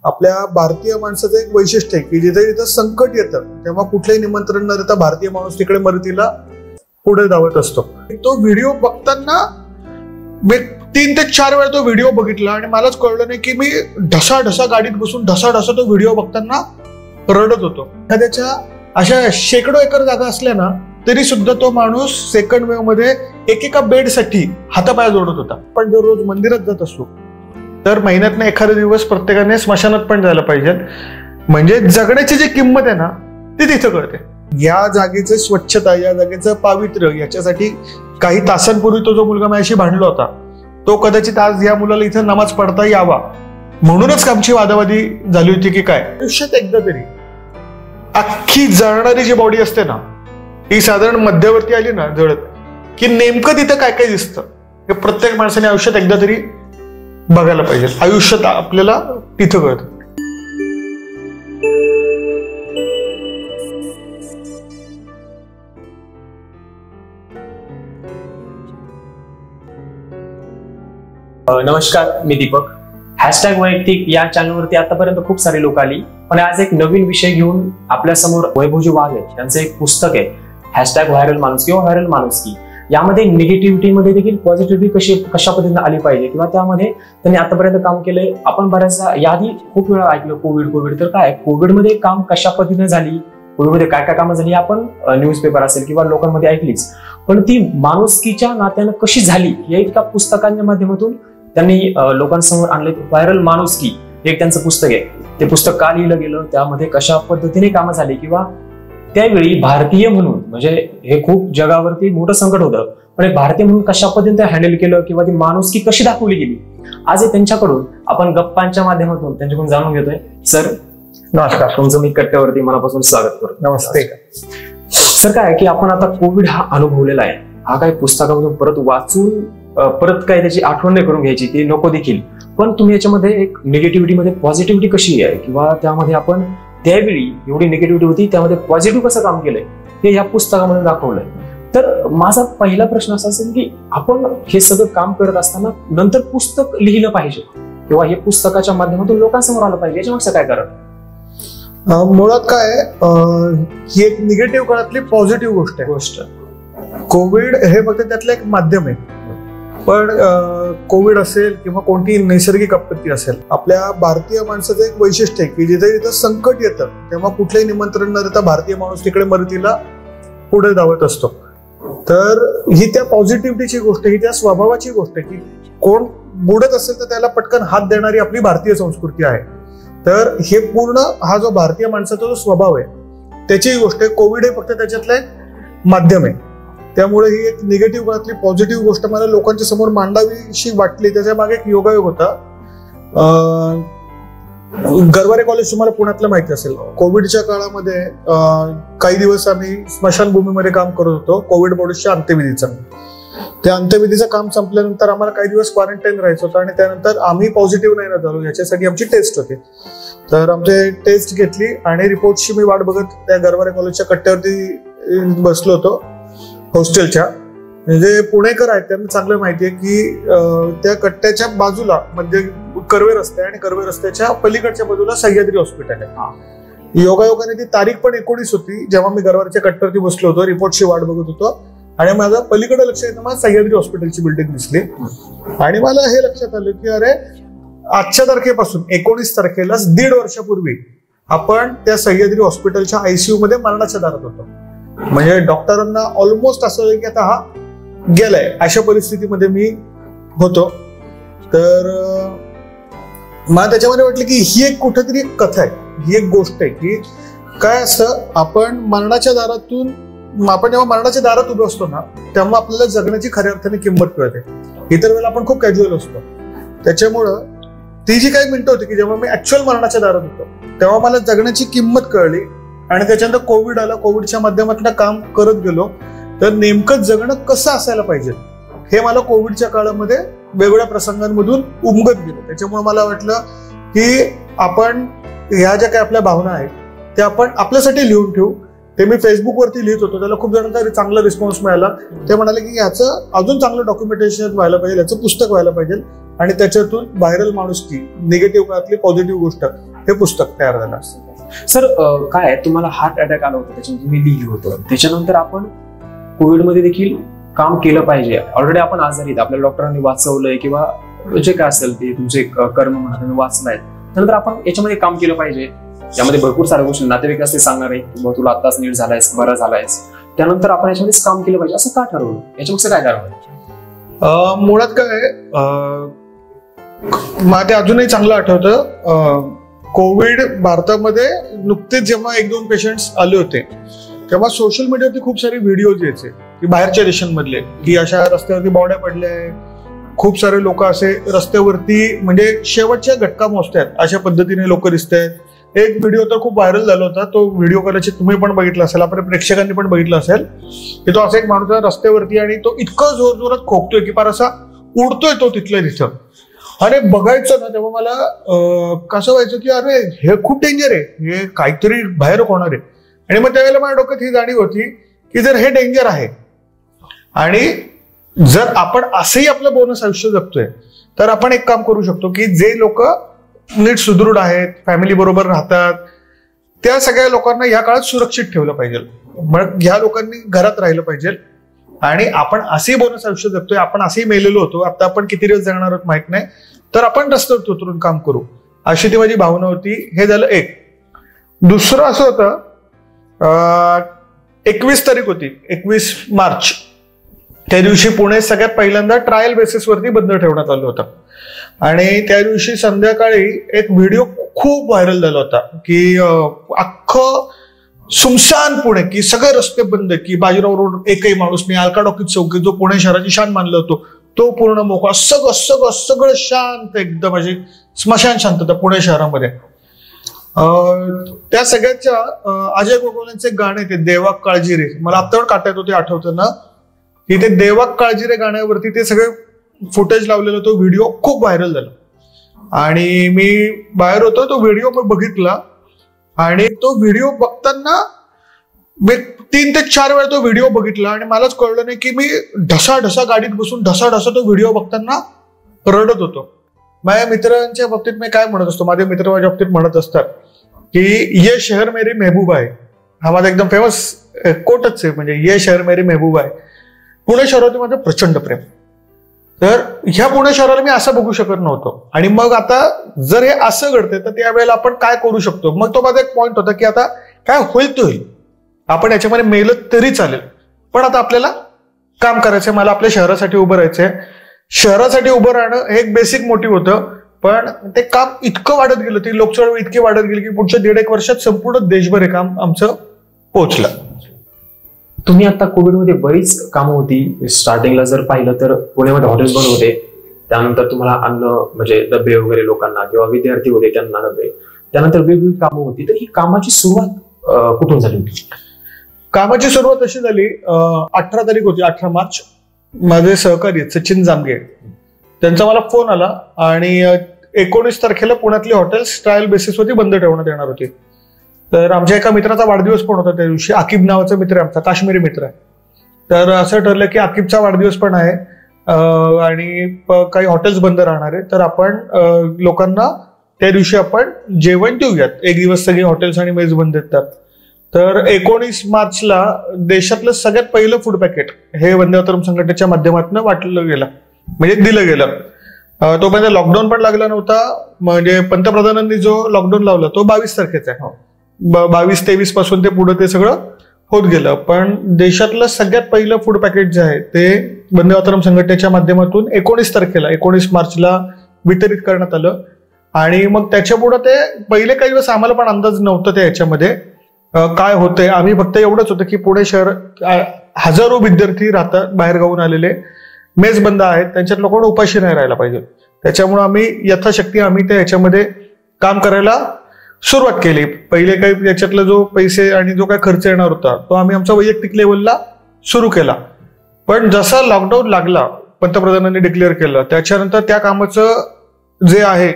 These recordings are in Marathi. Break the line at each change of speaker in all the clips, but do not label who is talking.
आपल्या भारतीय माणसाचं एक वैशिष्ट्य आहे की जिथे जिथे संकट येतं तेव्हा कुठलंही निमंत्रण न देता भारतीय माणूस तिकडे मदतीला पुढे धावत असतो. तो व्हिडिओ बघताना मी 3 ते 4 वेळा तो व्हिडिओ बघितला आणि मलाच कळलं नाही की मी ढसाढसा गाडीत बसून ढसाढसा तो व्हिडिओ बघताना रडत होतो. एखाद्याच्या अशा शेकडो एकर जागा असल्या ना तरी सुद्धा तो माणूस सेकंड वेव्ह मध्ये एकेका बेडसाठी हातापाया जोडत होता. पण जर रोज मंदिरात जात असतो तर महिन्यातनं एखादा दिवस प्रत्येकाने स्मशानात पण जायला पाहिजे. म्हणजे जगण्याची जी किंमत आहे ना ती तिथं कळते. या जागेचं स्वच्छता, या जागेचं पावित्र्य याच्यासाठी काही तासांपूर्वी तो जो मुलगा माझ्याशी भांडला होता तो कदाचित आज या मुलाला इथं नमाज पढता यावा म्हणूनच आमची वादावादी झाली होती की काय आयुष्यात एकदा तरी अख्खी जळणारी जी बॉडी असते ना ही साधारण मध्यवर्ती आली ना जळत की नेमकं तिथं काय काय दिसतं हे प्रत्येक माणसाने आयुष्यात एकदा तरी बघायला पाहिजे. आयुष्यात आपल्याला तिथं कळतं.
नमस्कार, मी दीपक. हॅशटॅग वैयक्तिक या चॅनलवरती आतापर्यंत खूप सारी लोक आली, पण आज एक नवीन विषय घेऊन आपल्या समोर वैभवजी वाघ आहेत. त्यांचं एक पुस्तक आहे हॅशटॅग व्हायरल माणूस किंवा व्हायरल माणुसकी. यामध्ये निगेटिव्हिटी मध्ये देखील पॉझिटिव्हिटी कशा पद्धतीने आली पाहिजे किंवा त्यामध्ये त्यांनी आतापर्यंत काम केलंय. आपण बऱ्याचदा याआधी खूप वेळा ऐकलं कोविड तर काय कोविडमध्ये काम कशा पद्धतीने झाली, कोविडमध्ये काय काय कामं झाली आपण न्यूजपेपर असेल किंवा लोकांमध्ये ऐकलीच, पण ती माणुसकीच्या नात्यानं कशी झाली हे एका पुस्तकांच्या माध्यमातून त्यांनी लोकांसमोर आणले. व्हायरल माणुसकी एक त्यांचं पुस्तक आहे. ते पुस्तक का लिहिलं गेलं, त्यामध्ये कशा पद्धतीने कामं झाली किंवा त्यावेळी भारतीय म्हणून म्हणजे हे खूप जगावरती मोठं संकट होतं, पण एक भारतीय म्हणून कशा पद्धतीने हँडल केलं किंवा ती माणुसकी कशी दाखवली गेली आज त्यांच्याकडून आपण गप्पांच्या माध्यमातून त्यांच्याकडून जाणून घेतोय. सर नमस्कार, तुमचं मी कट्ट्यावरती मनापासून स्वागत करतो.
नमस्ते
सर. काय की आपण आता कोविड हा अनुभवलेला आहे, हा काही पुस्तकामधून परत वाचून परत काय त्याची आठवण नाही करून घ्यायची, ती नको देखील, पण तुम्ही याच्यामध्ये एक निगेटिव्हिटी मध्ये पॉझिटिव्हिटी कशी आहे किंवा त्यामध्ये आपण त्यावेळी एवढी निगेटिव्हिटी होती त्यामध्ये पॉझिटिव्ह कसं काम केलंय हे या पुस्तकामध्ये दाखवलंय. तर माझा पहिला प्रश्न असा असेल की आपण हे सगळं काम करत असताना नंतर पुस्तक लिहिलं पाहिजे किंवा हे पुस्तकाच्या माध्यमातून लोकांसमोर आलं पाहिजे, याच्यामागचं काय कारण?
मुळात काय ही एक निगेटिव्ह काळातली पॉझिटिव्ह गोष्ट. कोविड हे फक्त त्यातलं एक माध्यम आहे, पण कोविड असेल किंवा कोणतीही नैसर्गिक आपत्ती असेल आपल्या भारतीय माणसाचं एक वैशिष्ट्य आहे की जिथे जिथे संकट येतं तेव्हा कुठलंही निमंत्रण न देता भारतीय माणूस तिकडे मदतीला पुढे धावत असतो. तर ही त्या पॉझिटिव्हिटीची गोष्ट, ही त्या स्वभावाची गोष्ट आहे की कोण बुडत असेल तर त्याला पटकन हात देणारी आपली भारतीय संस्कृती आहे. तर हे पूर्ण हा जो भारतीय माणसाचा जो स्वभाव आहे त्याची गोष्ट आहे. कोविड हे फक्त त्याच्यातलं एक माध्यम आहे. त्यामुळे ही एक निगेटिव्ह काळातली पॉझिटिव्ह गोष्ट मला लोकांच्या समोर मांडावीशी वाटली. त्याच्या मागे एक योगायोग होता. गरवारे कॉलेज तुम्हाला पुण्यातलं माहिती असेल. कोविडच्या काळामध्ये काही दिवस आम्ही स्मशानभूमीमध्ये काम करत होतो कोविड बॉडीच्या अंत्यविधीचं. त्या अंत्यविधीचं काम संपल्यानंतर आम्हाला काही दिवस क्वारंटाईन राहायचं होतं आणि त्यानंतर आम्ही पॉझिटिव्ह नाही झालो याच्यासाठी आमची टेस्ट होती. तर आमचे टेस्ट घेतली आणि रिपोर्टची मी वाट बघत त्या गरवारे कॉलेजच्या कट्ट्यावरती बसलो होतो हॉस्टेलच्या. म्हणजे पुणेकर आहेत त्यांना चांगलं माहिती आहे की त्या कट्ट्याच्या बाजूला म्हणजे कर्वे रस्ते आणि कर्वे रस्त्याच्या पलीकडच्या बाजूला सह्याद्री हॉस्पिटल आहे. योगायोगाने ती तारीख पण 19 होती जेव्हा मी गरवारच्या कट्ट्यावरती बसलो होतो, रिपोर्टची वाट बघत होतो आणि माझं पलीकडे लक्ष येतं मला सह्याद्री हॉस्पिटलची बिल्डिंग दिसली आणि मला हे लक्षात आलं की अरे आजच्या तारखेपासून 19 तारखेला 1.5 वर्षापूर्वी आपण त्या सह्याद्री हॉस्पिटलच्या आयसीयू मध्ये मरणाच्या दारात होतो. म्हणजे डॉक्टरांना ऑलमोस्ट असं की आता हा गेलाय अशा परिस्थितीमध्ये मी होतो. तर मला त्याच्यामध्ये वाटलं की ही एक कुठेतरी एक कथा आहे, ही एक गोष्ट आहे की काय असतं आपण मरणाच्या दारातून आपण जेव्हा मरणाच्या दारात उभं असतो ना तेव्हा आपल्याला जगण्याची खऱ्या अर्थाने किंमत कळते. इतर वेळेला आपण खूप कॅज्युअल असतो. त्याच्यामुळं ती जी काही मिनिटं होती की जेव्हा मी ऍक्च्युअल मरणाच्या दारात होतो तेव्हा मला जगण्याची किंमत कळली आणि त्याच्यानंतर कोविड आला. कोविडच्या माध्यमातून काम करत गेलो तर नेमकं जगणं कसं असायला पाहिजे हे मला कोविडच्या काळामध्ये वेगवेगळ्या प्रसंगांमधून उमगत गेलं. त्याच्यामुळे मला वाटलं की आपण ह्या ज्या काही आपल्या भावना आहेत त्या आपण आपल्यासाठी लिहून ठेवू. ते मी फेसबुकवरती लिहित होतो, त्याला खूप जणांचा चांगला रिस्पॉन्स मिळाला. ते म्हणाले की याचं अजून चांगलं डॉक्युमेंटेशन व्हायला पाहिजे, याचं पुस्तक व्हायला पाहिजे आणि त्याच्यातून व्हायरल माणुसकी, निगेटिव्ह काळातली पॉझिटिव्ह गोष्ट, हे पुस्तक तयार झालं असतं.
सर काय तुम्हाला हार्ट अटॅक आला होता, त्याच्यानंतर तुम्ही लिहिलं होतं, त्याच्यानंतर आपण कोविडमध्ये देखील काम केलं पाहिजे. ऑलरेडी आपण आजारी, आपल्याला डॉक्टरांनी वाचवलंय किंवा जे काय असेल ते तुमचे कर्म म्हणा तुम्ही वाचलाय, त्यानंतर आपण याच्यामध्ये काम केलं पाहिजे. यामध्ये भरपूर साऱ्या गोष्टी नातेवाईक असते सांगणार आहे की तुला आत्ताच नीट झालायस, बरं झालायस, त्यानंतर आपण याच्यामध्येच काम केलं पाहिजे, असं का ठरवलं? याच्यामागचं काय कारण?
मुळात काय मला ते अजूनही चांगलं आठवतं, कोविड भारतामध्ये नुकतेच जेव्हा 1-2 पेशंट्स आले होते तेव्हा सोशल मीडियावरती खूप सारे व्हिडिओज यायचे की बाहेरच्या देशांमधले की अशा रस्त्यावरती बॉड्या पडल्या, खूप सारे लोक असे रस्त्यावरती म्हणजे शेवटच्या घटका मोजतात अशा पद्धतीने लोक दिसत आहेत. एक व्हिडिओ तर खूप व्हायरल झाला होता, तो व्हिडिओ कदाचित तुम्ही पण बघितला असेल, आपल्या प्रेक्षकांनी पण बघितला असेल, की तो असा एक माणूस आहे रस्त्यावरती आणि तो इतकं जोर जोरात खोकतोय की फार असा उडतोय तो तिथल्या तिथं. अरे बघायचं ना तेव्हा मला कसं व्हायचं की अरे हे खूप डेंजर आहे, हे काहीतरी बाहेर होणार आहे. आणि मग त्यावेळेला माझ्या डोक्यात ही जाणीव होती की जर हे डेंजर आहे आणि जर आपण असंही आपलं बोनस आयुष्य जगतोय तर आपण एक काम करू शकतो की जे लोक नीट सुदृढ आहेत, फॅमिली बरोबर राहतात, त्या सगळ्या लोकांना या काळात सुरक्षित ठेवलं पाहिजे. मग ह्या लोकांनी घरात राहिलं पाहिजे आणि आपण असेही बोनस आयुष्य जगतोय, आपण असेही मेलेलो होतो, आता आपण किती दिवस जगणार आहोत माहित नाही, तर आपण रस्त्यावर उतरून काम करू, अशी ती माझी भावना होती. हे झालं एक. दुसरं असं होतं, 21 तारीख होती, 21 मार्च, त्या दिवशी पुणे सगळ्यात पहिल्यांदा ट्रायल बेसिसवरती बंद ठेवण्यात आलं होतं. आणि त्या दिवशी संध्याकाळी एक व्हिडिओ खूप व्हायरल झाला होता की अख्खं सुमसान पुणे, की सगळे रस्ते बंद, की बाजीराव रोड एकही माणूस नाही, अलका टॉकीज चौकी जो पुणे शहराची शान मानलं होतं तो पूर्ण मोकळा, सगळं शांत, एकदम अशी स्मशान शांतता पुणे शहरामध्ये. त्या सगळ्याच्या अजय गोगोलेंचे गाणे ते देवा काळजी रे, मला आत्तावर काटायत होते, आठवतं ना, की ते देवा काळजी रे गाण्यावरती ते सगळे फुटेज लावलेलं, तो व्हिडिओ खूप व्हायरल झाला. आणि मी बाहेर होतो, तो व्हिडिओ मी बघितला आणि तो व्हिडिओ बघताना मी 3 ते 4 वेळा तो व्हिडिओ बघितला आणि मलाच कळलं नाही की मी ढसा गाडीत बसून ढसा तो व्हिडिओ बघताना रडत होतो. माझ्या मित्रांच्या बाबतीत मी काय म्हणत असतो, माझे मित्र माझ्या बाबतीत म्हणत असतात की ये शहर मेरी महबूबा आहे. हा माझा एकदम फेमस कोटच आहे, म्हणजे ये शहर मेरी महबूबा आहे. पुणे शहरावरती माझं प्रचंड प्रेम. तर ह्या पुणे शहराला मी असं बघू शकत नव्हतो. आणि मग आता जर हे असं घडतंय तर त्यावेळेला आपण काय करू शकतो, मग तो माझा एक पॉईंट होता की आता काय होईल तो होईल, आपण याच्यामध्ये मेलं तरी चालेल, पण आता आपल्याला काम करायचंय, मला आपल्या शहरासाठी उभं राहायचंय. शहरासाठी उभं राहणं हे एक बेसिक मोटिव्ह होतं, पण ते काम इतकं वाढत गेलं, ती लोकचळवळ इतकी वाढत गेली की पुढच्या 1.5-1 वर्षात संपूर्ण देशभर हे काम आमचं पोहोचलं.
तुम्ही आता कोविडमध्ये बरीच कामं होती. स्टार्टिंगला जर पाहिलं तर पुण्यामध्ये हॉटेल्स बंद होते, त्यानंतर तुम्हाला अन्न म्हणजे डबे वगैरे लोकांना किंवा विद्यार्थी होते त्यांना डबे, त्यानंतर वेगवेगळी कामं होती. तर ही कामाची सुरुवात कुठून झाली होती?
कामाची सुरुवात अशी झाली, 18 तारीख होती, 18 मार्च. माझे सहकारी सचिन जामगे, त्यांचा मला फोन आला आणि 19 तारखेला पुण्यातली हॉटेल्स ट्रायल बेसिसवरती बंद ठेवण्यात येणार होती. तर आमच्या एका मित्राचा वाढदिवस पण होता त्या दिवशी. आकिब नावाचा मित्र आहे आमचा, काश्मीरी मित्र आहे. तर असं ठरलं की आकिबचा वाढदिवस पण आहे आणि काही हॉटेल्स बंद राहणार आहे, तर आपण लोकांना त्या दिवशी आपण जेवण देऊयात. एक दिवस सगळे हॉटेल्स आणि मेस बंद येतात. तर 19 मार्चला देशातलं सगळ्यात पहिलं फूड पॅकेट हे वंदे मातरम संघटनेच्या माध्यमातून वाटलं गेलं, म्हणजे दिलं गेलं. तोपर्यंत लॉकडाऊन पण लागला नव्हता, म्हणजे पंतप्रधानांनी जो लॉकडाऊन लावला तो 22 तारखेचा आहे. 22-23 पासून ते पुढे ते सगळं होत गेलं. पण देशातलं सगळ्यात पहिलं फूड पॅकेट जे आहे ते वंदे मातरम संघटनेच्या माध्यमातून 19 तारखेला 19 मार्चला वितरित करण्यात आलं. आणि मग त्याच्या पुढे ते पहिले काही दिवस आम्हाला पण अंदाज नव्हता त्या ह्याच्यामध्ये काय होतंय. आम्ही फक्त एवढंच होतं की पुणे शहर हजारो विद्यार्थी राहतात बाहेर गावून आलेले, मेस बंद आहेत, त्यांच्यात लोकांना उपाशी नाही राहायला पाहिजे. त्याच्यामुळे आम्ही यथाशक्ती आम्ही त्या ह्याच्यामध्ये काम करायला सुरुवात केली. पहिले काही याच्यातला जो पैसे आणि जो काही खर्च येणार होता तो आम्ही आमच्या वैयक्तिक लेवलला सुरू केला. पण जसा लॉकडाऊन लागला, पंतप्रधानांनी डिक्लेअर केलं, त्याच्यानंतर त्या कामाचं जे आहे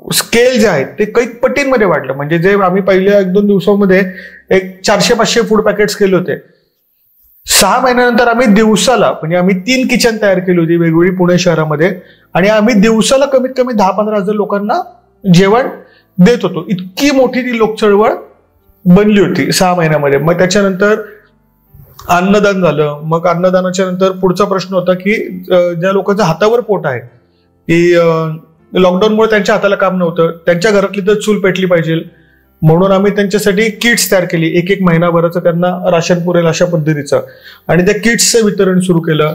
स्केल जे आहे ते काही पटींमध्ये वाढलं. म्हणजे जे आम्ही पहिल्या 1-2 दिवसामध्ये एक 400-500 फूड पॅकेट्स केले होते, 6 महिन्यानंतर आम्ही दिवसाला, म्हणजे आम्ही 3 किचन तयार केली होती वेगवेगळी पुणे शहरामध्ये, आणि आम्ही दिवसाला कमीत कमी 10-15 हजार लोकांना जेवण देत होतो. इतकी मोठी ती लोक चळवळ बनली होती 6 महिन्यामध्ये. मग त्याच्यानंतर अन्नदान झालं. मग अन्नदानाच्या नंतर पुढचा प्रश्न होता की ज्या लोकांच्या हातावर पोट आहे, की लॉकडाऊनमुळे त्यांच्या हाताला काम नव्हतं, त्यांच्या घरातली तर चूल पेटली पाहिजे, म्हणून आम्ही त्यांच्यासाठी किट्स तयार केली. एक महिनाभराचं त्यांना राशन पुरेल अशा पद्धतीचं, आणि त्या किट्सचं वितरण सुरू केलं.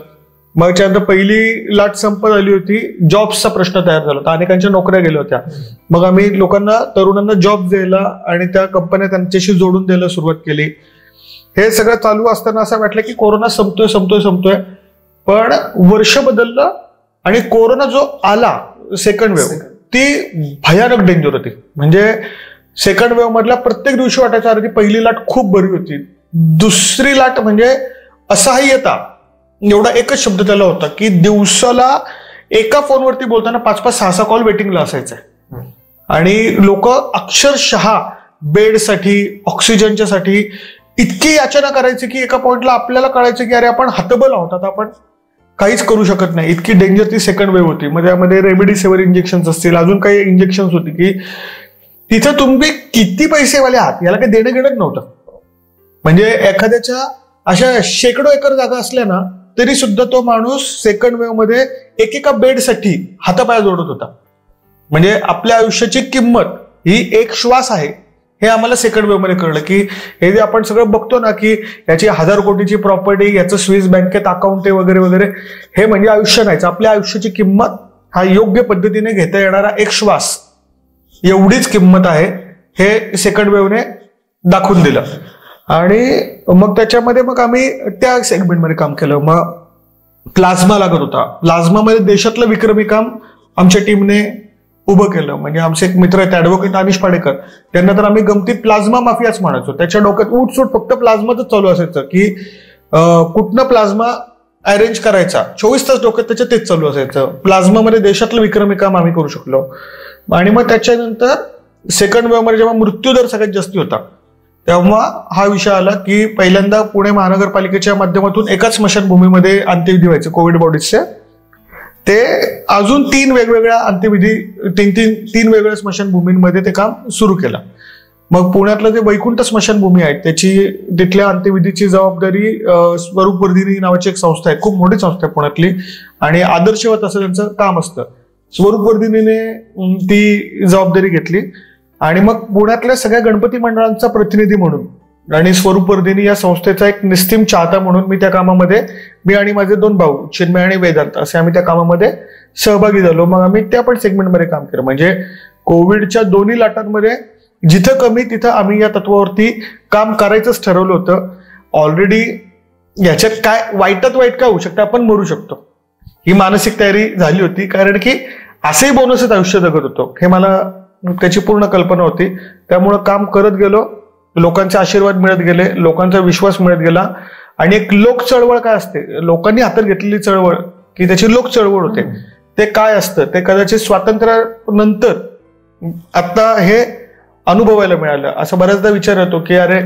मग त्यानंतर पहिली लाट संपत आली होती, जॉब्सचा प्रश्न तयार झाला होता, अनेकांच्या नोकऱ्या गेल्या होत्या. मग आम्ही लोकांना, तरुणांना जॉब द्यायला आणि त्या कंपन्या त्यांच्याशी जोडून द्यायला सुरुवात केली. हे सगळं चालू असताना असं वाटलं की कोरोना संपतोय, पण वर्ष बदललं आणि कोरोना जो आला सेकंड वेव्ह, ती भयानक डेंजर होती. म्हणजे सेकंड वेव्ह मधल्या प्रत्येक दिवशी वाटायचं अरे ती पहिली लाट खूप बरी होती, दुसरी लाट म्हणजे असहाय्यता, एवढा एकच शब्द त्याला होता की दिवसाला एका फोनवरती बोलताना 5-6 कॉल वेटिंगला असायचा, आणि लोक अक्षरशः बेडसाठी, ऑक्सिजनच्या साठी इतकी याचना करायची की एका पॉइंटला आपल्याला कळायचं की अरे आपण हतबल आहोत, आता आपण काहीच करू शकत नाही. इतकी डेंजर ती सेकंड वेव्ह होती. मग त्यामध्ये रेमडेसिवीर इंजेक्शन असतील, अजून काही इंजेक्शन होती की तिथं तुम्ही किती पैसेवाले आहात याला काही देणं घेणंच नव्हतं. म्हणजे एखाद्याच्या अशा शेकडो एकर जागा असल्या ना तरी सुद्धा तो माणूस सेकंड वेव्ह मध्ये एकेका बेडसाठी हातापाया जोडत होता. म्हणजे आपल्या आयुष्याची किंमत ही एक श्वास आहे हे आम्हाला सेकंड वेव्ह मध्ये कळलं. की हे जे आपण सगळं बघतो ना की याची 1000 कोटीची प्रॉपर्टी, याचं स्विस बँकेत अकाउंट आहे वगैरे वगैरे, हे म्हणजे आयुष्य नाहीच. आपल्या आयुष्याची किंमत हा योग्य पद्धतीने घेता येणारा एक श्वास, एवढीच किंमत आहे, हे सेकंड वेव्हने दाखवून दिलं. आणि मग त्याच्यामध्ये मग आम्ही त्या सेगमेंटमध्ये काम केलं. मग प्लाझ्मा लागत होता, प्लाझ्मामध्ये देशातलं विक्रमी काम आमच्या टीमने उभं केलं. म्हणजे आमचे एक मित्र आहेत ऍडव्होकेट अनिश पाडेकर, त्यांना तर आम्ही गमतीत प्लाझ्मा माफियाच म्हणायचो. त्याच्या डोक्यात उठसूट फक्त प्लाझ्माच चालू असायचं की कुठनं प्लाझ्मा अरेंज करायचा, 24 तास डोक्यात त्याच्या तेच चालू असायचं. प्लाझ्मामध्ये देशातलं विक्रमी काम आम्ही करू शकलो. आणि मग त्याच्यानंतर सेकंड वेव्ह मध्ये जेव्हा मृत्यूदर सगळ्यात जास्ती होता तेव्हा हा विषय आला की पहिल्यांदा पुणे महानगरपालिकेच्या माध्यमातून एकाच स्मशानभूमीमध्ये अंत्यविधी व्हायचे कोविड बॉडीजचे. ते अजून 3 वेगवेगळ्या अंत्यविधी, 3 वेगवेगळ्या स्मशानभूमींमध्ये ते काम सुरू केलं. मग पुण्यातलं जे वैकुंठ स्मशानभूमी आहे त्याची, तिथल्या अंत्यविधीची जबाबदारी स्वरूप वर्धिनी नावाची एक संस्था आहे, खूप मोठी संस्था आहे पुण्यातली, आणि आदर्शवत असं त्यांचं काम असतं. स्वरूप वर्धिनीने ती जबाबदारी घेतली. आणि मग पुण्यातल्या सगळ्या गणपती मंडळांचा प्रतिनिधी म्हणून आणि स्वरूप वर्धिनी या संस्थेचा एक निस्तीम चाहता म्हणून मी त्या कामामध्ये, मी आणि माझे 2 भाऊ चिन्मय आणि वेदांत असे आम्ही त्या कामामध्ये सहभागी झालो. मग आम्ही त्या पण सेगमेंटमध्ये काम केलं. म्हणजे कोविडच्या दोन्ही लाटांमध्ये जिथं कमी तिथं आम्ही या तत्वावरती काम करायचंच ठरवलं होतं. ऑलरेडी याच्यात काय वाईटात वाईट काय होऊ शकतं, आपण मरू शकतो, ही मानसिक तयारी झाली होती. कारण की असेही बोनसच आयुष्य जगत होतो हे मला त्याची पूर्ण कल्पना होती. त्यामुळं काम करत गेलो, लोकांचे आशीर्वाद मिळत गेले, लोकांचा विश्वास मिळत गेला. आणि एक लोक चळवळ काय असते, लोकांनी हातात घेतलेली चळवळ की त्याची लोक चळवळ होते, ते काय असतं ते कदाचित स्वातंत्र्यानंतर आता हे अनुभवायला मिळालं. असं बऱ्याचदा विचार येतो की अरे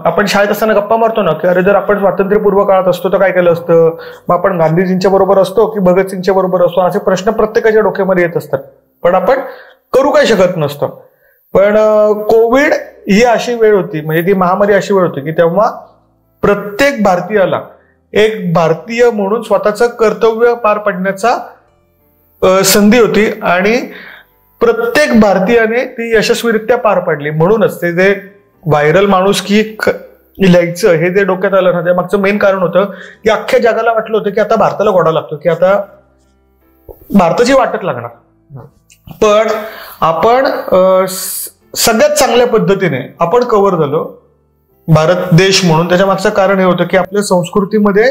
आपण शाळेत असताना गप्पा मारतो ना की अरे जर आपण स्वातंत्र्यपूर्व काळात असतो तर काय केलं असतं, मग आपण गांधीजींच्या बरोबर असतो की भगतसिंगच्या बरोबर असतो, असे प्रश्न प्रत्येकाच्या डोक्यामध्ये येत असतात. पण आपण करू काय शकत नसतं. पण कोविड ही अशी वेळ होती, म्हणजे ती महामारी अशी वेळ होती की तेव्हा प्रत्येक भारतीयाला एक भारतीय म्हणून स्वतःचं कर्तव्य पार पाडण्याचा संधी होती, आणि प्रत्येक भारतीयाने ती यशस्वीरित्या पार पाडली. म्हणूनच ते जे व्हायरल माणूस की लिहायचं हे जे डोक्यात आलं ना, त्या मागचं मेन कारण होतं की अख्ख्या जगाला वाटलं होतं की आता भारताला घोडा लागतो, की आता भारताची वाटच लागणार. पण आपण सगळ्यात चांगल्या पद्धतीने आपण कव्हर झालो भारत देश म्हणून. त्याच्या मागचं कारण हे होतं की आपल्या संस्कृतीमध्ये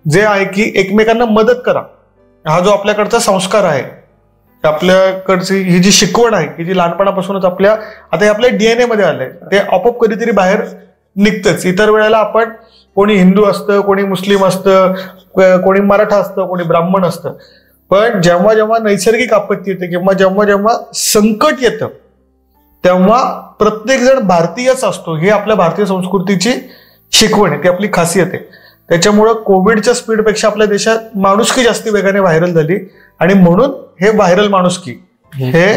जे आहे की एकमेकांना मदत करा, हा जो आपल्याकडचा संस्कार आहे, आपल्याकडची ही जी शिकवण आहे की जी लहानपणापासूनच आता हे आपल्या डीएनए मध्ये आलंय, ते आपोआप कधीतरी बाहेर निघतंच. इतर वेळेला आपण कोणी हिंदू असतं, कोणी मुस्लिम असतं, कोणी मराठा असतं, कोणी ब्राह्मण असतं, पण जेव्हा जेव्हा नैसर्गिक आपत्ती येते किंवा जेव्हा जेव्हा संकट येतं तेव्हा प्रत्येक जण भारतीयच असतो, हे आपल्या भारतीय संस्कृतीची शिकवण आहे, ती आपली खासियत आहे. त्याच्यामुळं कोविडच्या स्पीडपेक्षा आपल्या देशात माणुसकी जास्ती वेगाने व्हायरल झाली आणि म्हणून हे व्हायरल माणुसकी हे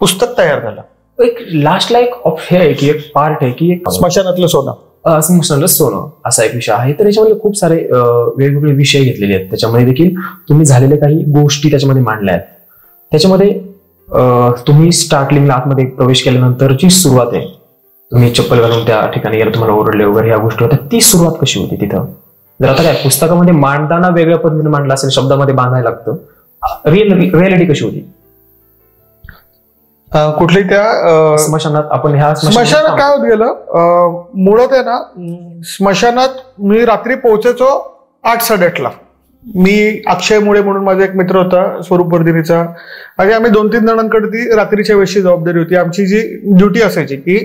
पुस्तक तयार झालं.
एक लास्टला एक हे आहे की एक पार्ट आहे की एक
स्मशानातलं सोनं,
स्मशानातलं सोनं असा एक विषय आहे. तर याच्यामध्ये खूप सारे वेगवेगळे विषय घेतलेले आहेत. त्याच्यामध्ये देखील तुम्ही झालेल्या काही गोष्टी त्याच्यामध्ये मांडल्या आहेत. त्याच्यामध्ये तुम्ही स्टार्टलिंगला आतमध्ये प्रवेश केल्यानंतरची सुरुवात आहे, तुम्ही चप्पल घालून त्या ठिकाणी गेला, तुम्हाला ओरडले वगैरे ह्या गोष्टी होत्या, ती सुरुवात कशी होती तिथं? जर आता काय पुस्तकामध्ये मांडताना वेगळ्या पद्धतीने मांडलं असेल, शब्दामध्ये बांधायला लागतं, रिअलिटी कशी होती
कुठली त्या
स्मशानात? आपण ह्या
स्मशानात काय होत गेलं, मुळात आहे ना, स्मशानात मी रात्री पोहोचायचो 8-8:30ला. मी अक्षय मुळे म्हणून माझा एक मित्र होता स्वरूप वर्धिनीचा, आणि आम्ही 2-3 जणांकडे ती रात्रीच्या वेळची जबाबदारी होती. आमची जी ड्युटी असायची की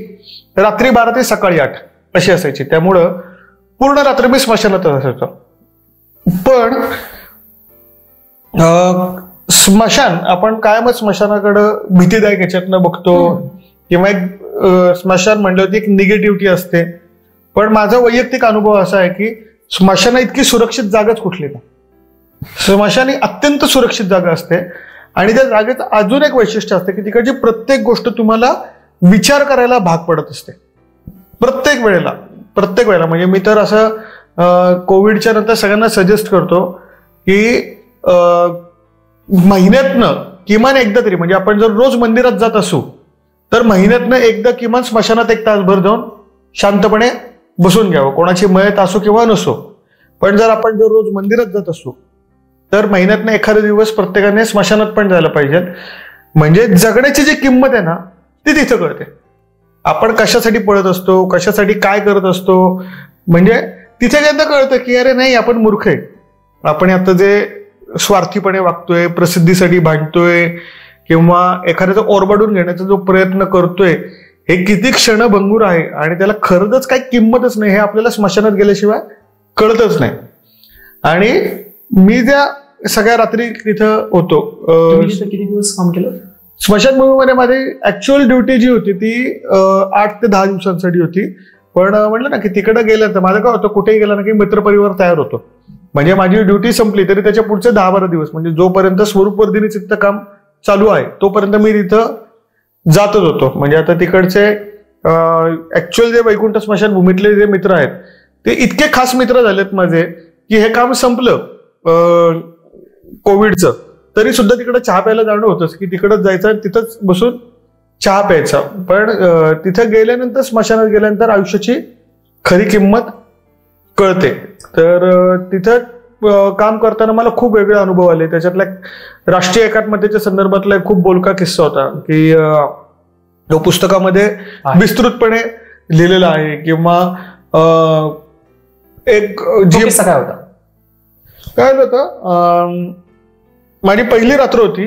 रात्री 12 ते सकाळी 8 अशी असायची, त्यामुळं पूर्ण रात्र मी स्मशानात असायचो. पण स्मशान आपण कायमच स्मशानाकडं भीतीदायक ह्याच्यातनं बघतो किंवा एक स्मशान म्हणलं एक निगेटिव्हिटी असते. पण माझा वैयक्तिक अनुभव असा आहे की स्मशान इतकी सुरक्षित जागाच कुठली नाही. स्मशान ही अत्यंत सुरक्षित जागा असते आणि त्या जागेचं अजून एक वैशिष्ट्य असते की तिकडची प्रत्येक गोष्ट तुम्हाला विचार करायला भाग पडत असते प्रत्येक वेळेला. म्हणजे मी तर असं कोविडच्या नंतर सगळ्यांना सजेस्ट करतो की महिन्यातनं किमान एकदा तरी, म्हणजे आपण जर रोज मंदिरात जात असू तर महिन्यातनं एकदा किमान स्मशानात 1 तासभर जाऊन शांतपणे बसून घ्यावं, कोणाची मयत असो किंवा नसो. पण जर आपण जर रोज मंदिरात जात असू तर महिन्यातनं एखादा दिवस प्रत्येकाने स्मशानात पण जायला पाहिजे. म्हणजे जगण्याची जी किंमत आहे ना ती तिथं कळते. आपण कशासाठी पळत असतो, कशासाठी काय करत असतो, म्हणजे तिथे एकदा कळतं की अरे नाही, आपण मूर्ख आहे. आपण आता जे स्वार्थीपणे वागतोय, प्रसिद्धीसाठी भांडतोय किंवा एखाद्याचा ओरबाडून घेण्याचा जो प्रयत्न करतोय, हे किती क्षणभंगूर आहे आणि त्याला खरंच काही किंमतच नाही, हे आपल्याला स्मशानात गेल्याशिवाय कळतच नाही. आणि मी ज्या सगळ्या रात्री तिथं होतो,
किती दिवस काम केलं
स्मशानभूमीमध्ये माझी ऍक्च्युअल ड्युटी जी होती ती 8 ते 10 दिवसांसाठी होती. पण म्हटलं ना की तिकडे गेल्यानंतर माझं काय होतं, कुठेही गेलं ना की मित्रपरिवार तयार होतो. म्हणजे माझी ड्युटी संपली तरी त्याच्या पुढचे 10-12 दिवस, म्हणजे जोपर्यंत स्वरूप वर्धिनीचं तिथं काम चालू आहे तोपर्यंत मी तिथं जातच होतो. म्हणजे आता तिकडचे ऍक्च्युअल जे वैकुंठ स्मशानभूमीतले जे मित्र आहेत ते इतके खास मित्र झालेत माझे की हे काम संपलं कोविडचं तरी सुद्धा तिकडे चहा प्यायला जाणं होतंच, की तिकडच जायचं आणि तिथंच बसून चहा प्यायचा. पण तिथं गेल्यानंतर, स्मशानात गेल्यानंतर आयुष्याची खरी किंमत कळते. तर तिथं काम करताना मला खूप वेगळे अनुभव आले. त्याच्यातला राष्ट्रीय एकात्मतेच्या संदर्भातला एक खूप बोलका किस्सा होता की तो पुस्तकामध्ये विस्तृतपणे लिहिलेला आहे. किंवा एक
किस्सा काय होता,
काय होतं, माझी पहिली रात्र होती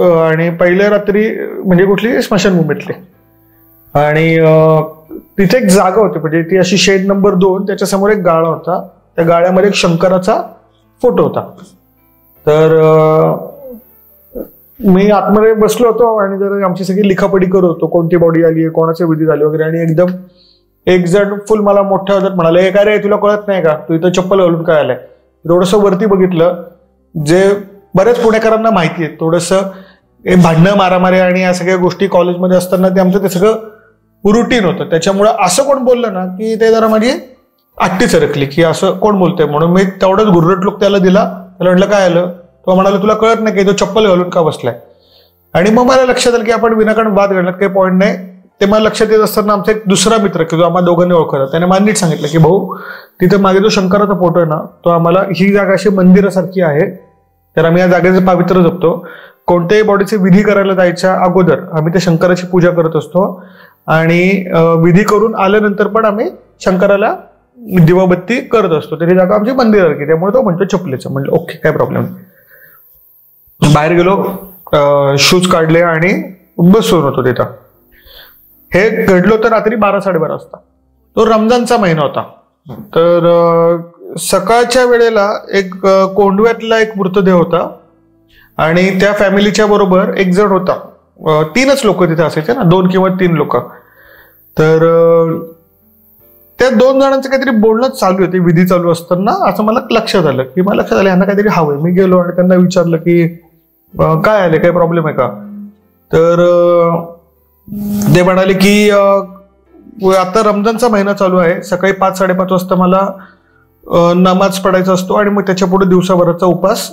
आणि पहिल्या रात्री म्हणजे कुठली स्मशानभूमीतली, आणि तिथे एक जागा होती, म्हणजे ती अशी शेड नंबर 2, त्याच्यासमोर एक गाळा होता, त्या गाळ्यामध्ये एक शंकराचा फोटो होता. तर मी आतमध्ये बसलो होतो आणि जर आमची सगळी लिखापडी करत होतो, कोणती बॉडी आली आहे, कोणाचे विधी झाले वगैरे. आणि एकदम एक जण फुल मला मोठ्या आवाजात म्हणाले, काय रे तुला कळत नाही का, तू इथं चप्पल घालून काय आलाय. थोडंसं वरती बघितलं, जे बऱ्याच पुणेकरांना माहिती आहे, थोडंसं भांडणं मारामारी आणि या सगळ्या गोष्टी कॉलेजमध्ये असताना ते आमचं ते सगळं रुटीन होतं. त्याच्यामुळे असं कोण बोललं ना की ते जरा माझी आट्टी सरकली की असं कोण बोलतंय म्हणून. मी तेवढंच घुरट लोक त्याला दिला, त्याला म्हटलं काय आलं, तो म्हणाला तुला कळत नाही की तो चप्पल घालून का बसलाय. आणि मग मला लक्षात आलं की आपण विनाकारण वाद घालण्यात काही पॉईंट नाही. ते मला लक्षात येत असताना आमचा एक दुसरा मित्र की जो आम्हाला दोघांनी ओळखला, त्याने मला नीट सांगितलं की भाऊ, तिथं मागे जो शंकराचा फोटो आहे ना, तो आम्हाला ही जागा अशी मंदिरासारखी आहे, तर आम्ही या जागेचं पावित्र्य जपतो. कोणत्याही बॉडीचे विधी करायला जायच्या अगोदर आम्ही त्या शंकराची पूजा करत असतो आणि विधी करून आल्यानंतर पण आम्ही शंकराला दिवाबत्ती करत असतो. तर ही जागा आमची मंदिरासारखी, त्यामुळे तो म्हणतो चपलेचं. म्हणलं ओके, काय प्रॉब्लेम नाही. बाहेर गेलो, शूज काढले आणि बसून होतो तिथं. हे घडलं होतं रात्री 12-12:30 वाजता. तो रमजानचा महिना होता. तर सकाळच्या वेळेला एक कोंडव्यातला एक मृतदेह होता आणि त्या फॅमिलीच्या बरोबर एक जण होता, 3च लोक तिथे असायचे ना, 2 किंवा 3 लोक. तर त्या 2 जणांचं काहीतरी बोलणं चालू होते विधी चालू असताना. असं मला लक्षात आलं यांना काहीतरी हवंय. मी गेलो आणि त्यांना विचारलं की काय आले, काही प्रॉब्लेम आहे का. तर ते म्हणाले की आता रमजानचा महिना चालू आहे, सकाळी 5-5:30 वाजता मला नमाज पडायचा असतो आणि मग त्याच्या पुढे दिवसाभराचा उपवास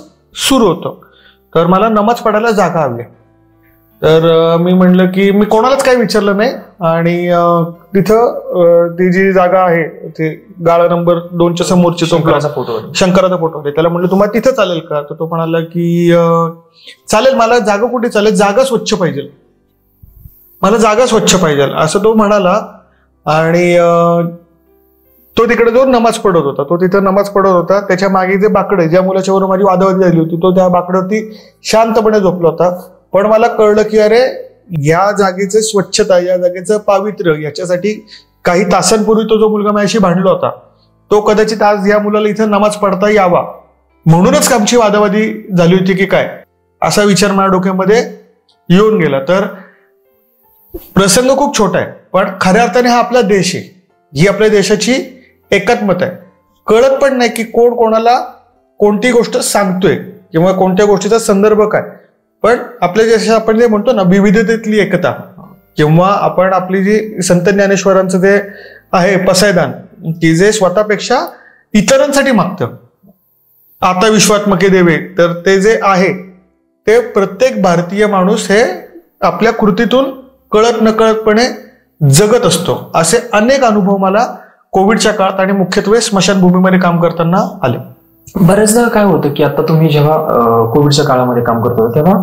सुरू होतो. तर मला नमाज पडायला जागा हवी. तर मी म्हणलं की मी कोणालाच काही विचारलं नाही आणि तिथं ती जी जागा आहे ते गाळा नंबर 2च्या समोरची
शंकराचा
फोटो होते. त्याला म्हणलं तुम्हाला तिथं चालेल का. तर तो म्हणाला की चालेल, मला जागा कुठे चालेल, जागा स्वच्छ पाहिजे, मला जागा स्वच्छ पाहिजे असं तो म्हणाला. आणि तो तिकडे जो नमाज पडत होता, तो तिथं नमाज पडत होता. त्याच्या मागे जे बाकडे, ज्या मुलाच्या बरोबर माझी वादावादी झाली होती, तो त्या बाकड्यावरती शांतपणे झोपला होता. पण मला कळलं की अरे या जागेची स्वच्छता, या जागेचं पावित्र्य, याच्यासाठी काही तासांपूर्वी तो जो मुलगा माझ्याशी भांडला होता, तो कदाचित आज या मुलाला इथं नमाज पडता यावा म्हणूनच आमची वादावादी झाली होती की काय, असा विचार माझ्या डोक्यामध्ये येऊन गेला. तर प्रसंग खूप छोटा आहे, पण खऱ्या अर्थाने हा आपला देश आहे, ही आपल्या देशाची एकात्मता आहे. कळत पण नाही की कोण कोणाला कोणती गोष्ट सांगतोय किंवा कोणत्या गोष्टीचा संदर्भ काय. पण आपल्या देशात आपण जे म्हणतो ना विविधतेतली एकता, किंवा आपण आपली जी संत ज्ञानेश्वरांचं जे आहे पसायदान, की जे स्वतःपेक्षा इतरांसाठी मागतं, आता विश्वात्मके देवे, तर ते जे आहे ते प्रत्येक भारतीय माणूस हे आपल्या कृतीतून कळत नकळतपणे जगत असतो. असे अनेक अनुभव मला कोविडच्या काळात आणि मुख्यत्वे स्मशानभूमीमध्ये काम करताना आले.
बरेचदा काय होतं की आता तुम्ही जेव्हा कोविडच्या काळामध्ये काम करत होता तेव्हा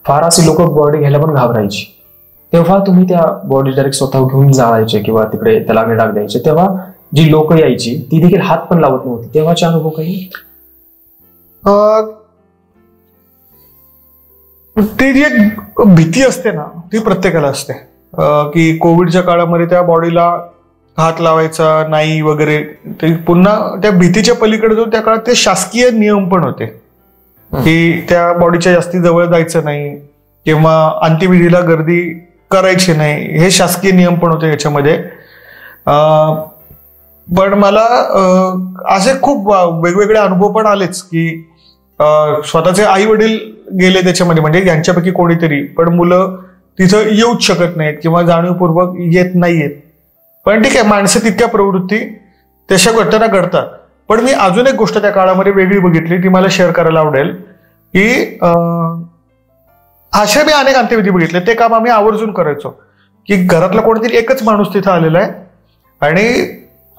फार असे लोक बॉडी घ्यायला पण घाबरायची. तेव्हा तुम्ही त्या बॉडी डायरेक्ट स्वतः घेऊन जायचे किंवा तिकडे त्याला डाग द्यायचे, तेव्हा जी लोक यायची ती देखील हात पण लावत नव्हती, तेव्हाचे अनुभव काही.
ती जी एक भीती असते ना, ती प्रत्येकाला असते की कोविडच्या काळामध्ये त्या बॉडीला हात लावायचा नाही वगैरे. ते पुन्हा त्या भीतीच्या पलीकडे जो त्या काळात ते शासकीय नियम पण होते की त्या बॉडीच्या जास्ती जवळ जायचं नाही किंवा अंत्यविधीला गर्दी करायची नाही, हे शासकीय नियम पण होते याच्यामध्ये. पण मला असे खूप वेगवेगळे अनुभव पण आलेच की स्वतःचे आई वडील गेले त्याच्यामध्ये, म्हणजे यांच्यापैकी कोणीतरी, पण मुलं तिथं येऊच शकत नाहीत किंवा जाणीवपूर्वक येत नाहीयेत. पण ठीक आहे, माणसं तितक्या प्रवृत्ती तशा घटना घडतात. पण मी अजून एक गोष्ट त्या काळामध्ये वेगळी बघितली, ती मला शेअर करायला आवडेल की अशा मी अनेक अंत्यविधी बघितले. ते काम आम्ही आवर्जून करायचो की घरातला कोणतरी एकच माणूस तिथं आलेला आहे आणि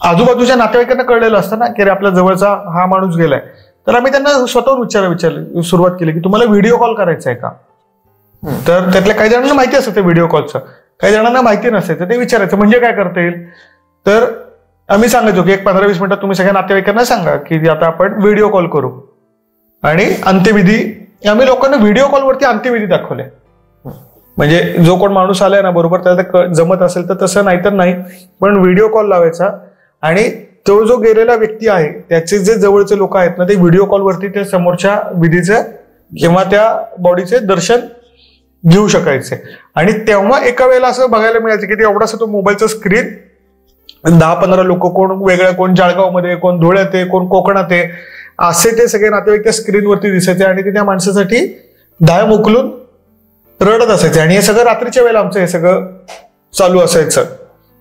आजूबाजूच्या नातेवाईकांना कळलेलं असतं ना की आपल्या जवळचा हा माणूस गेलाय. तर आम्ही त्यांना स्वतःहून विचारायला सुरुवात केली की तुम्हाला व्हिडिओ कॉल करायचा आहे का. तर त्यातल्या काही जणांना माहिती असतं ते व्हिडिओ कॉलचं, काही जणांना माहिती नसायचं. ते विचारायचं म्हणजे काय करता येईल. तर आम्ही सांगायचो की 15-20 मिनिटात तुम्ही सगळ्या नातेवाईकांना सांगा की आता आपण व्हिडिओ कॉल करू. आणि अंत्यविधी आम्ही लोकांना व्हिडिओ कॉलवरती अंत्यविधी दाखवले. म्हणजे जो कोण माणूस आलाय ना बरोबर त्याला जमत असेल तर तसं, नाही तर नाही, पण व्हिडिओ कॉल लावायचा आणि तो जो गेलेला व्यक्ती आहे त्याचे जे जवळचे लोक आहेत ना ते व्हिडिओ कॉलवरती त्या समोरच्या विधीचं किंवा त्या बॉडीचे दर्शन घेऊ शकायचे. आणि तेव्हा एका वेळेला असं बघायला मिळायचं की ते एवढासा तो मोबाईलचा स्क्रीन, 10-15 लोक, कोण वेगळ्या, कोण जळगावमध्ये, कोण धुळ्यात आहे, कोण कोकणात आहे, असे ते सगळे नातेवाईक त्या स्क्रीनवरती दिसायचे आणि ते त्या माणसासाठी धाय मोकलून रडत असायचे. आणि हे सगळं रात्रीच्या वेळेला आमचं हे सगळं चालू असायचं.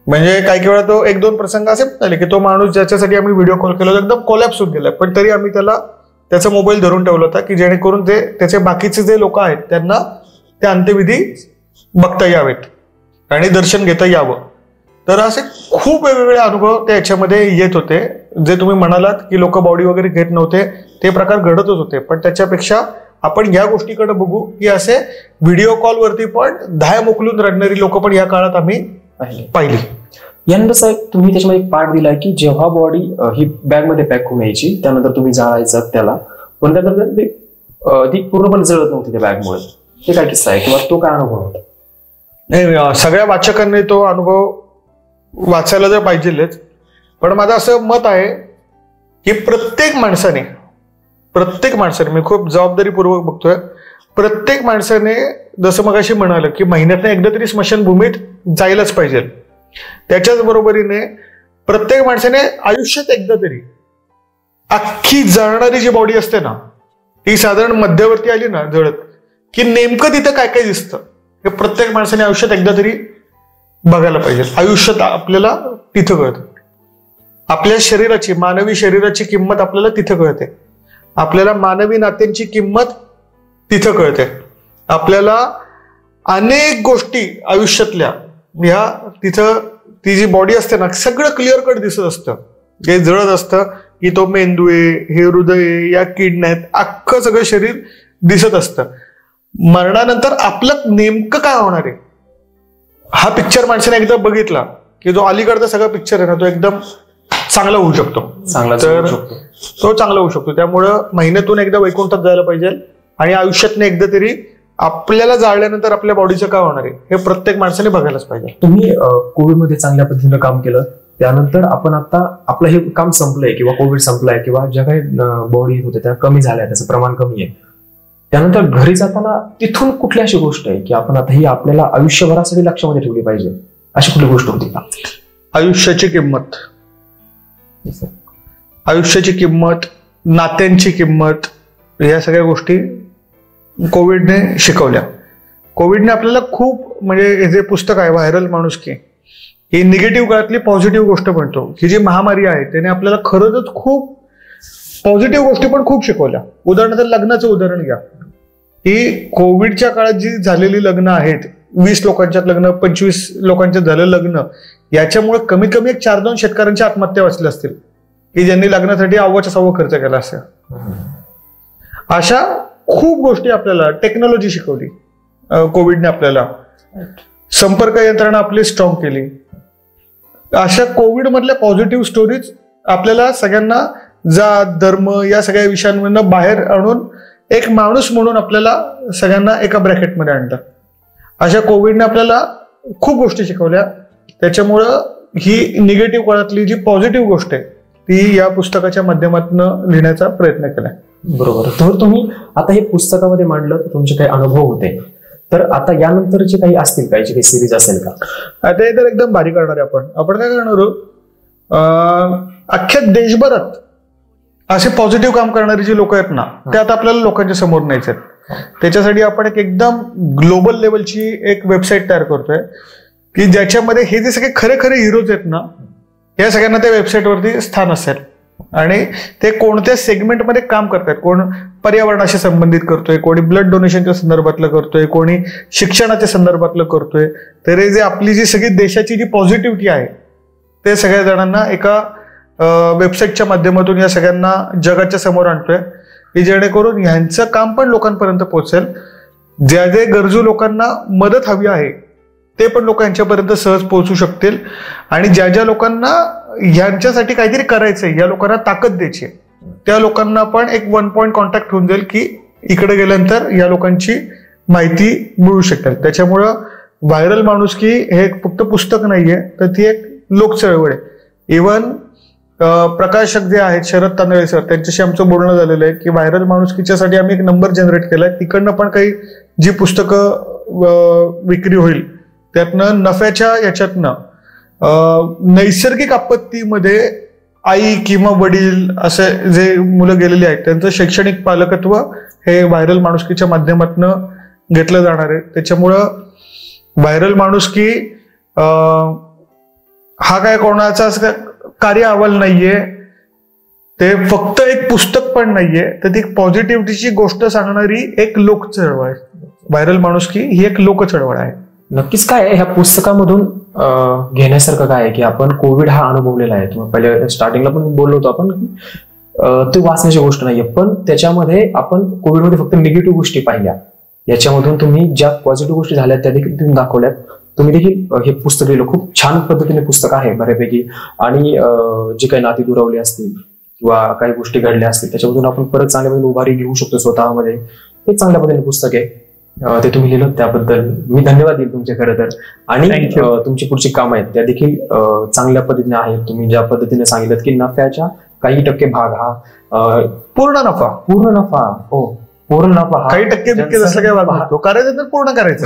म्हणजे काही वेळा तो 1-2 प्रसंग असे झाले की तो माणूस ज्याच्यासाठी आम्ही व्हिडिओ कॉल केला एकदम कोलॅप्स होऊन गेला, पण तरी आम्ही त्याला त्याचा मोबाईल धरून ठेवला होता की जेणेकरून ते त्याचे बाकीचे जे लोक आहेत त्यांना ते अंत्यविधी बघता यावेत आणि दर्शन घेता यावं. तर असे खूप वेगवेगळे अनुभव त्या याच्यामध्ये येत होते. जे तुम्ही म्हणालात की लोक बॉडी वगैरे घेत नव्हते, ते प्रकार घडतच होते. पण त्याच्यापेक्षा आपण या गोष्टीकडे बघू की असे व्हिडिओ कॉलवरती पण धाय मोकलून रडणारी लोक पण या काळात आम्ही पाहिली.
यानंतर साहेब तुम्ही त्याच्यामध्ये एक पार्ट दिलाय की जेव्हा बॉडी ही बॅगमध्ये पॅक होऊन यायची त्यानंतर तुम्ही जाळायचं त्याला, पण त्यानंतर ती पूर्णपणे जळत नव्हती त्या बॅगमुळे. ते काय किस्सा आहे किंवा तो काय अनुभव होता?
नाही, सगळ्या वाचकांनी तो अनुभव वाचायला जर पाहिजेच. पण माझं असं मत आहे की प्रत्येक माणसाने, मी खूप जबाबदारीपूर्वक बघतोय, प्रत्येक माणसाने जसं मगाशी म्हणालं की महिन्यातनं एकदा तरी स्मशानभूमीत जायलाच पाहिजे. त्याच्याच बरोबरीने प्रत्येक माणसाने आयुष्यात एकदा तरी अख्खी जळणारी जी बॉडी असते ना, ती साधारण मध्यवर्ती आली ना जळत, की नेमकं तिथं काय काय दिसतं हे प्रत्येक माणसाने आयुष्यात एकदा तरी बघायला पाहिजे. आयुष्यात आपल्याला तिथं कळतं. आपल्या शरीराची, मानवी शरीराची किंमत आपल्याला तिथं कळते. आपल्याला मानवी नात्यांची किंमत तिथं कळते. आपल्याला अनेक गोष्टी आयुष्यातल्या ह्या तिथं ती जी बॉडी असते ना, सगळं क्लिअर कट दिसत असतं. जे जळत असतं की तो मेंदू आहे, हे हृदय आहे, या किडन्या आहेत, अख्खं सगळं शरीर दिसत असतं. मरणानंतर आपलं नेमकं काय होणार आहे हा पिक्चर माणसाने एकदा बघितला की जो अलीकडचा सगळा पिक्चर आहे ना, तो एकदम चांगला होऊ शकतो. तो चांगला होऊ शकतो. त्यामुळं महिन्यातून एकदा वैकुंठात जायला पाहिजे आणि आयुष्यातनं एकदा तरी आपल्याला जाळल्यानंतर आपल्या बॉडीचं काय होणार आहे हे प्रत्येक माणसाने बघायलाच पाहिजे.
तुम्ही कोविडमध्ये चांगल्या पद्धतीनं काम केलं, त्यानंतर आपण आता आपलं हे काम संपलंय किंवा कोविड संपलाय किंवा ज्या काही बॉडी होत्या त्या कमी झाल्या, त्याचं प्रमाण कमी आहे, त्यानंतर घरी जाताना तिथून कुठली अशी गोष्ट आहे की आपण आता ही आपल्याला आयुष्यभरासाठी लक्षामध्ये ठेवली पाहिजे, अशी कुठली गोष्ट होती का?
आयुष्याची किंमत, आयुष्याची किंमत, नात्यांची किंमत, या सगळ्या गोष्टी कोविडने शिकवल्या. कोविडने आपल्याला खूप, म्हणजे हे जे पुस्तक आहे व्हायरल माणुसकी, ही निगेटिव्ह काळातली पॉझिटिव्ह गोष्ट म्हणतो. ही जी महामारी आहे त्याने आपल्याला खरंच खूप पॉझिटिव्ह गोष्टी पण खूप शिकवल्या. उदाहरणार्थ लग्नाचं उदाहरण घ्या. ही कोविडच्या काळात जी झालेली लग्न आहेत, 20 लोकांच्यात लग्न, 25 लोकांच्यात झालं लग्न, याच्यामुळे कमीत कमी 4-2 शेतकऱ्यांच्या आत्महत्या वाचल्या असतील की ज्यांनी लग्नासाठी 1/4 खर्च केला असेल. अशा खूप गोष्टी आपल्याला टेक्नॉलॉजी शिकवली कोविडने. आपल्याला संपर्क यंत्रणा आपली स्ट्रॉंग केली. अशा कोविड मधल्या पॉझिटिव्ह स्टोरीज आपल्याला सगळ्यांना जात, धर्म या सगळ्या विषयांमधून बाहेर आणून एक माणूस म्हणून आपल्याला सगळ्यांना एका ब्रॅकेटमध्ये आणलं. अशा कोविडने आपल्याला खूप गोष्टी शिकवल्या. त्याच्यामुळं ही निगेटिव्ह काळातली जी पॉझिटिव्ह गोष्ट आहे ती या पुस्तकाच्या माध्यमातून लिहिण्याचा प्रयत्न केलाय.
बरोबर. तर तुम्ही आता हे पुस्तकामध्ये मांडलं, तुमचे काही अनुभव होते, तर आता यानंतरचे काही असतील, काही सिरीज असेल का?
आता हे तर एकदम भारी करणार आहे. आपण काय करणार आहोत, अख्ख्या देशभरात असे पॉझिटिव्ह काम करणारे जे लोक आहेत ना, ते आता आपल्याला लोकांच्या समोर न्यायचे आहेत. त्याच्यासाठी आपण एक एकदम ग्लोबल लेवलची एक वेबसाईट तयार करतोय की ज्याच्यामध्ये हे जे सगळे खरे खरे हिरोज आहेत ना, या सगळ्यांना त्या वेबसाईटवरती स्थान असेल आणि ते कोणत्या सेगमेंटमध्ये काम करतात. कोण पर्यावरणाशी संबंधित करतोय, कोणी ब्लड डोनेशनच्या संदर्भातलं करतोय, कोणी शिक्षणाच्या संदर्भातलं करतोय. तर हे जे आपली जी सगळी देशाची जी पॉझिटिव्हिटी आहे ते सगळ्या जणांना एका वेबसाईटच्या माध्यमातून या सगळ्यांना जगाच्या समोर आणतोय की जेणेकरून ह्यांचं काम पण लोकांपर्यंत पोहोचेल. ज्या जे गरजू लोकांना मदत हवी आहे ते पण लोक यांच्यापर्यंत सहज पोहोचू शकतील. आणि ज्या ज्या लोकांना ह्यांच्यासाठी काहीतरी करायचंय, या लोकांना ताकद द्यायची, त्या लोकांना पण एक 1 पॉइंट कॉन्टॅक्ट होऊन जाईल की इकडे गेल्यानंतर या लोकांची माहिती मिळू शकेल. त्याच्यामुळं व्हायरल माणुसकी हे फक्त पुस्तक नाहीये, तर ती एक लोक चळवळ आहे. इव्हन प्रकाशक जे आहेत शरद तांदळे सर, त्यांच्याशी आमचं बोलणं झालेलं आहे की व्हायरल माणुसकीच्यासाठी आम्ही एक नंबर जनरेट केलाय. तिकडनं पण काही जी पुस्तकं विक्री होईल त्यातनं नफ्याच्या याच्यातनं नैसर्गिक आपत्तीमध्ये आई किंवा वडील असे जे मुलं गेलेली आहेत त्यांचं शैक्षणिक पालकत्व हे व्हायरल माणुसकीच्या माध्यमातून घेतलं जाणार आहे. त्याच्यामुळं व्हायरल माणुसकी हा काय कोणाचा कार्य अहवाल नाहीये, ते फक्त एक पुस्तक पण नाहीये, तर ती पॉझिटिव्हिटीची गोष्ट सांगणारी एक लोक चळवळ आहे. व्हायरल माणुसकी ही एक लोक चळवळ आहे.
नक्कीच. काय आहे ह्या पुस्तकामधून घेण्यासारखं काय आहे की आपण कोविड हा अनुभवलेला आहे. तुम्ही पहिले स्टार्टिंगला पण बोललो होतो आपण, ती वाचण्याची गोष्ट नाहीये, पण त्याच्यामध्ये आपण कोविडमध्ये फक्त निगेटिव्ह गोष्टी पाहिल्या. याच्यामधून तुम्ही ज्या पॉझिटिव्ह गोष्टी झाल्या त्या देखील तुम्ही दाखवल्यात. तुम्ही देखील हे पुस्तक लिहिलं, खूप छान पद्धतीने पुस्तक आहे बऱ्यापैकी. आणि जी काही नाती दुरावली असतील किंवा काही गोष्टी घडल्या असतील त्याच्यामधून आपण परत चांगल्या पद्धतीने उभारी घेऊ शकतो स्वतःमध्ये. हे चांगल्या पद्धतीने पुस्तक आहे, ते तुम्ही लिहिलं त्याबद्दल मी धन्यवाद देईल तुमचे खरं तर. आणि तुमची पुढची कामं आहेत त्या देखील चांगल्या पद्धतीने आहेत. तुम्ही ज्या पद्धतीने सांगितलं की नफ्याच्या काही टक्के भाग हा पूर्ण नफा हो पूर्ण पहा,
काही टक्के बिक्के जसं काय वागतो तो करायचं तर पूर्ण करायचं.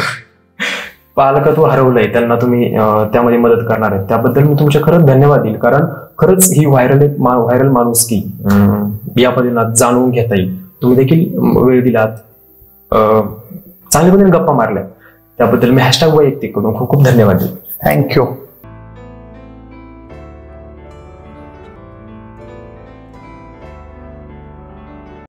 पालकत्व हरवलंय त्यांना तुम्ही त्यामध्ये मदत करणार आहे, त्याबद्दल मी तुमचे खरंच धन्यवाद देईल. कारण खरंच ही व्हायरल माणुसकी या पद्धतीने जाणून घेता येईल. तुम्ही देखील वेळ दिलात, चांगल्या पद्धतीने गप्पा मारल्या, त्याबद्दल मी # वैयक्तिक कडून खूप खूप धन्यवाद देईल.
थँक्यू.